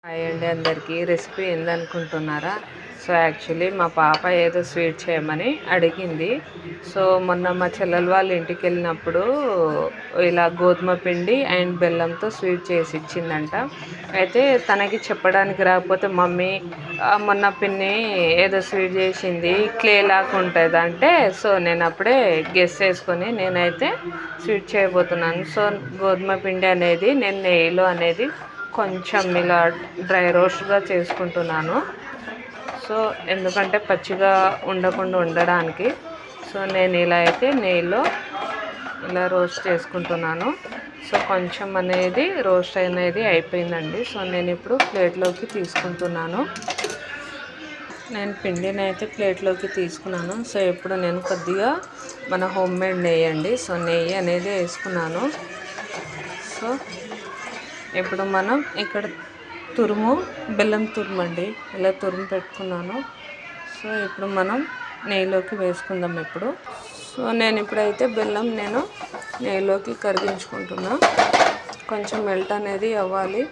Hi అండి అందరికీ. Recipe ఏందనుకుంటున్నారా? So actually మా పాప ఏదో స్వీట్ చేయమని అడిగింది. సో మొన్న మా చెల్లెలు వాళ్ళ ఇంటికి వెళ్ళినప్పుడు ఇలా గోధుమ పిండి అండ్ బెల్లంతో స్వీట్ చేసి ఇచ్చిందంట. అయితే తనకి చెప్పడానికి రాకపోతే మమ్మీ మొన్న పిన్ని ఏదో స్వీట్ చేసింది క్లే లాగా ఉంటుంది అంటే, సో నేను అప్పుడే గెస్ చేసుకొని నేనైతే స్వీట్ చేయబోతున్నాను. సో గోధుమ పిండి అనేది నేను నెయ్యిలో అనేది కొంచెం ఇలా డ్రై రోస్ట్గా చేసుకుంటున్నాను. సో ఎందుకంటే పచ్చిగా ఉండకుండా ఉండడానికి. సో నేను ఇలా అయితే నెయ్యిలో ఇలా రోస్ట్ చేసుకుంటున్నాను. సో కొంచెం అనేది రోస్ట్ అనేది అయిపోయిందండి. సో నేను ఇప్పుడు ప్లేట్లోకి తీసుకుంటున్నాను. నేను పిండిని అయితే ప్లేట్లోకి తీసుకున్నాను. సో ఇప్పుడు నేను కొద్దిగా మన హోమ్ మేడ్ నెయ్యి అండి. సో నెయ్యి అనేది వేసుకున్నాను. సో ఇప్పుడు మనం ఇక్కడ బెల్లం తురుము అండి, ఇలా తురుము పెట్టుకున్నాను. సో ఇప్పుడు మనం నెయ్యిలోకి వేసుకుందాం ఇప్పుడు. సో నేను ఇప్పుడైతే బెల్లం నెయ్యిలోకి కరిగించుకుంటున్నా. కొంచెం మెల్ట్ అనేది అవ్వాలి,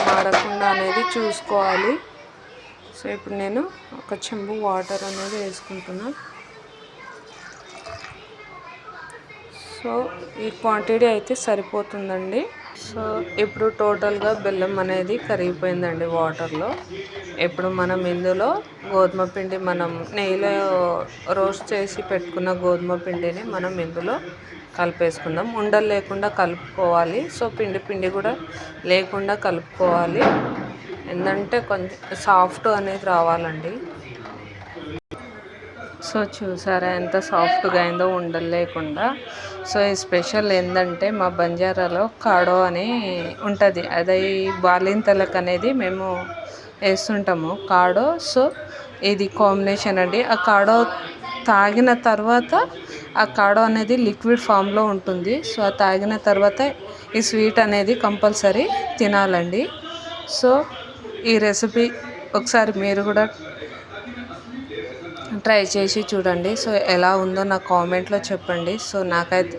మాడకుండా అనేది చూసుకోవాలి. సో ఇప్పుడు నేను ఒక చెంబు వాటర్ అనేది వేసుకుంటున్నా. సో ఈ క్వాంటిటీ అయితే సరిపోతుందండి. సో ఇప్పుడు టోటల్గా బెల్లం అనేది కరిగిపోయిందండి వాటర్లో. ఇప్పుడు మనం ఇందులో గోధుమ పిండి, మనం నెయ్యిలో రోస్ట్ చేసి పెట్టుకున్న గోధుమ పిండిని మనం ఇందులో కలిపేసుకుందాం. ఉండలు లేకుండా కలుపుకోవాలి. సో పిండి కూడా లేకుండా కలుపుకోవాలి. ఏంటంటే కొంచెం సాఫ్ట్ అనేది రావాలండి. సో చూసారా ఎంత సాఫ్ట్గా అయిందో ఉండలు లేకుండా. సో ఈ స్పెషల్ ఏంటంటే మా బంజారాలో కాడో అని ఉంటుంది, అది బాలింతలకు అనేది మేము వేస్తుంటాము కాడో. సో ఇది కాంబినేషన్ అండి. ఆ కాడో తాగిన తర్వాత ఆ కాడో అనేది లిక్విడ్ ఫామ్లో ఉంటుంది. సో అది తాగిన తర్వాత ఈ స్వీట్ అనేది కంపల్సరీ తినాలండి. సో ఈ రెసిపీ ఒకసారి మీరు కూడా ట్రై చేసి చూడండి. సో ఎలా ఉందో నాకు కామెంట్లో చెప్పండి. సో నాకైతే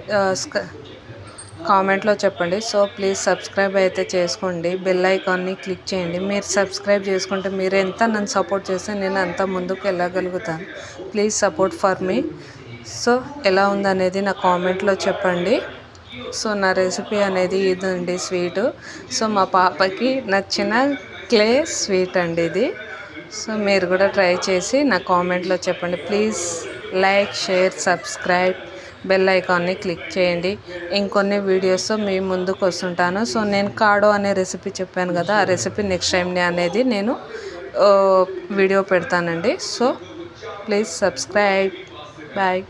కామెంట్లో చెప్పండి. సో ప్లీజ్ సబ్స్క్రైబ్ అయితే చేసుకోండి, బెల్ ఐకాన్ని క్లిక్ చేయండి. మీరు సబ్స్క్రైబ్ చేసుకుంటే మీరు ఎంత నన్ను సపోర్ట్ చేస్తే నేను అంత ముందుకు వెళ్ళగలుగుతాను. Please support for me. So ఎలా ఉందనేది నా కామెంట్లో చెప్పండి. సో నా రెసిపీ అనేది ఇదండి స్వీటు. సో మా పాపకి నచ్చిన క్లే స్వీట్ అండి ఇది. సో మీరు కూడా ట్రై చేసి నా కామెంట్లో చెప్పండి. Please like, share, subscribe, bell ఐకాన్ని క్లిక్ చేయండి. ఇంకొన్ని వీడియోస్ మీ ముందుకు వస్తుంటాను. సో నేను కాడో అనే రెసిపీ చెప్పాను కదా, ఆ రెసిపీ నెక్స్ట్ టైం అనేది నేను వీడియో పెడతానండి. So please subscribe. బాయ్.